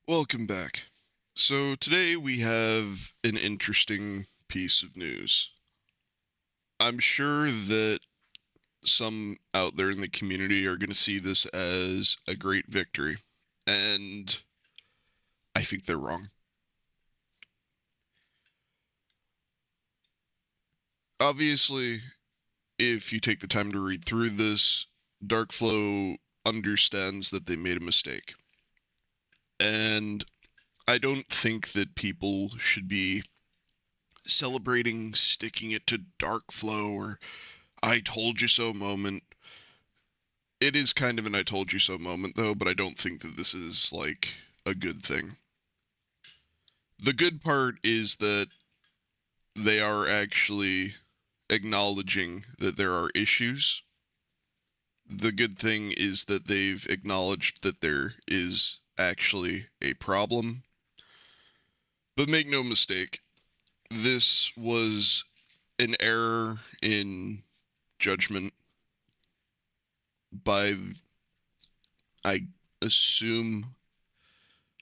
Welcome back. So today we have an interesting piece of news. I'm sure that some out there in the community are going to see this as a great victory, and I think they're wrong. Obviously, if you take the time to read through this, Darkflow understands that they made a mistake. And I don't think that people should be celebrating sticking it to Darkflow or I told you so moment. It is kind of an I told you so moment, though, but I don't think that this is, like, a good thing. The good part is that they are actually acknowledging that there are issues. The good thing is that they've acknowledged that there is actually a problem. But make no mistake, this was an error in judgment by, I assume,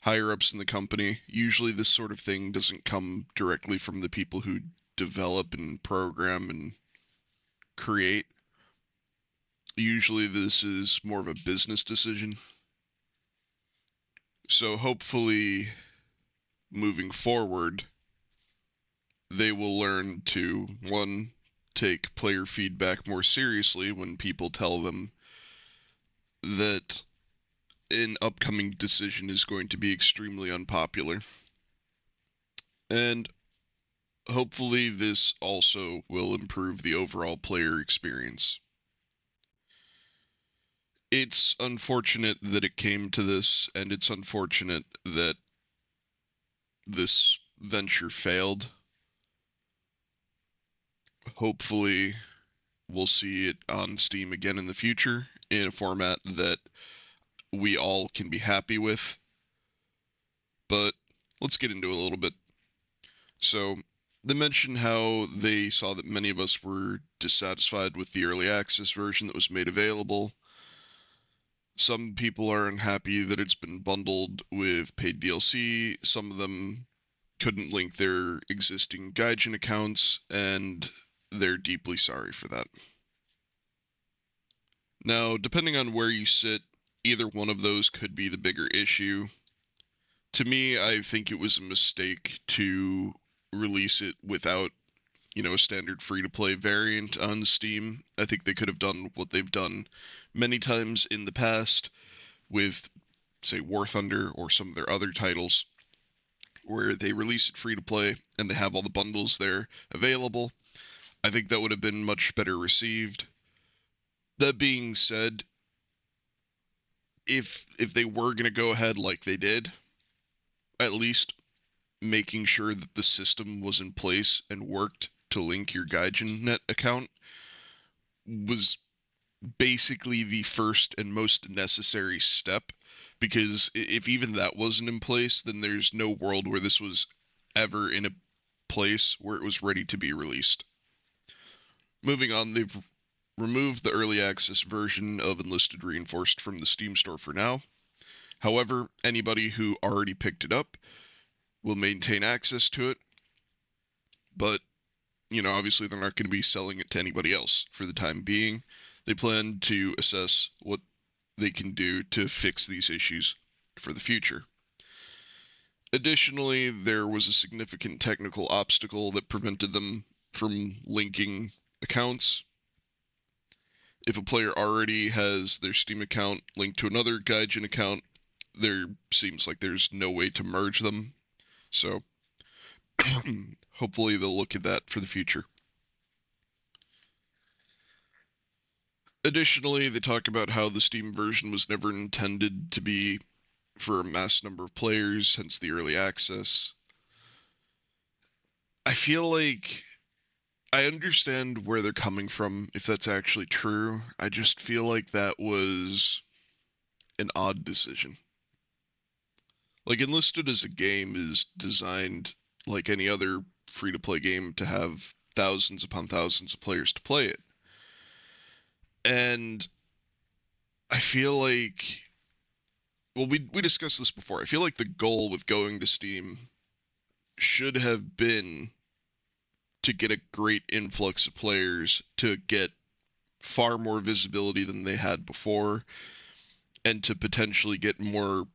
higher ups in the company. Usually this sort of thing doesn't come directly from the people who develop and program and create. Usually this is more of a business decision. So hopefully moving forward, they will learn to, one, take player feedback more seriously when people tell them that an upcoming decision is going to be extremely unpopular. And hopefully this also will improve the overall player experience. It's unfortunate that it came to this, and it's unfortunate that this venture failed. Hopefully we'll see it on Steam again in the future in a format that we all can be happy with. But let's get into it a little bit. So they mentioned how they saw that many of us were dissatisfied with the early access version that was made available. Some people are unhappy that it's been bundled with paid DLC. Some of them couldn't link their existing Gaijin accounts, and they're deeply sorry for that. Now, depending on where you sit, either one of those could be the bigger issue. To me, I think it was a mistake to release it without, a standard free-to-play variant on Steam. I think they could have done what they've done many times in the past with, say, War Thunder or some of their other titles, where they release it free-to-play and they have all the bundles there available. I think that would have been much better received. That being said, if they were going to go ahead like they did, at least making sure that the system was in place and worked to link your Gaijin Net account was basically the first and most necessary step, because if even that wasn't in place, then there's no world where this was ever in a place where it was ready to be released. Moving on, they've removed the early access version of Enlisted Reinforced from the Steam store for now. However, anybody who already picked it up will maintain access to it, but obviously they're not going to be selling it to anybody else for the time being. They plan to assess what they can do to fix these issues for the future. Additionally, there was a significant technical obstacle that prevented them from linking accounts. If a player already has their Steam account linked to another Gaijin account, there seems like there's no way to merge them. So hopefully they'll look at that for the future. Additionally, they talk about how the Steam version was never intended to be for a mass number of players, hence the early access. I feel like I understand where they're coming from if that's actually true. I just feel like that was an odd decision. Like, Enlisted as a game is designed like any other free to play game to have thousands upon thousands of players to play it. And I feel like well, we discussed this before. I feel like the goal with going to Steam should have been to get a great influx of players, to get far more visibility than they had before, and to potentially get more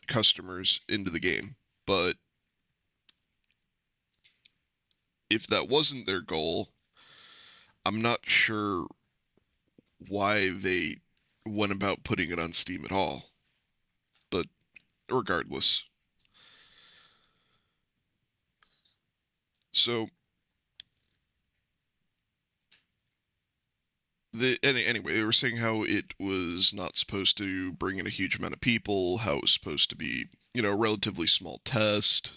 customers into the game. But if that wasn't their goal, I'm not sure why they went about putting it on Steam at all. But regardless. So anyway, they were saying how it was not supposed to bring in a huge amount of people, how it was supposed to be, a relatively small test.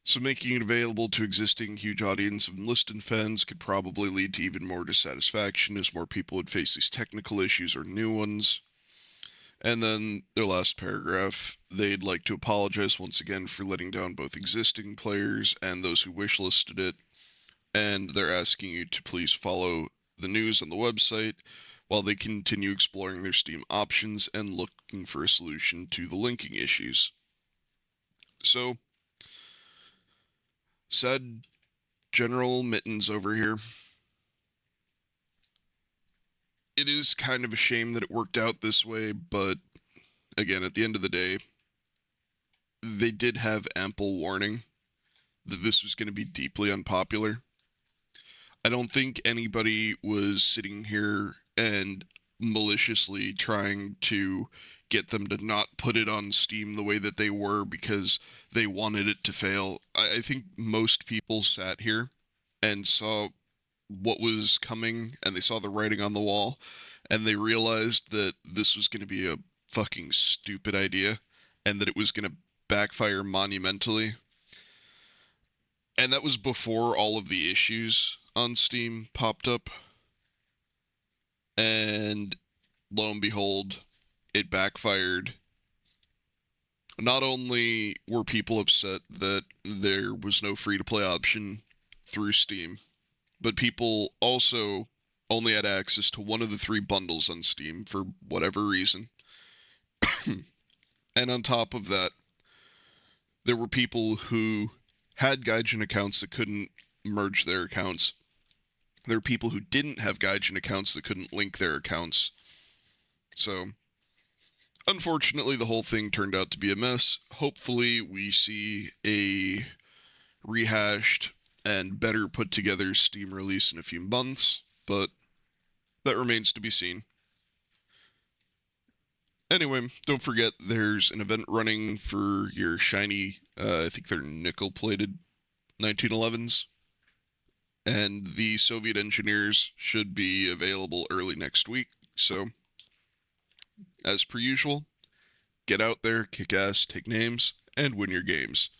So making it available to existing huge audience of Enlisted fans could probably lead to even more dissatisfaction as more people would face these technical issues or new ones. And then their last paragraph, they'd like to apologize once again for letting down both existing players and those who wishlisted it. And they're asking you to please follow the news on the website while they continue exploring their Steam options and looking for a solution to the linking issues. So, said General Mittens over here, it is kind of a shame that it worked out this way, but again, at the end of the day, they did have ample warning that this was going to be deeply unpopular. I don't think anybody was sitting here and maliciously trying to get them to not put it on Steam the way that they were because they wanted it to fail. I think most people sat here and saw what was coming and they saw the writing on the wall and they realized that this was going to be a fucking stupid idea and that it was going to backfire monumentally. And that was before all of the issues on Steam popped up. And lo and behold, it backfired. Not only were people upset that there was no free-to-play option through Steam, but people also only had access to one of the 3 bundles on Steam for whatever reason. And on top of that, there were people who had Gaijin accounts that couldn't merge their accounts. There were people who didn't have Gaijin accounts that couldn't link their accounts. So, unfortunately, the whole thing turned out to be a mess. Hopefully, we see a rehashed and better put together Steam release in a few months, but that remains to be seen. Anyway, don't forget there's an event running for your shiny, I think they're nickel-plated 1911s, and the Soviet engineers should be available early next week. So, as per usual, get out there, kick ass, take names, and win your games.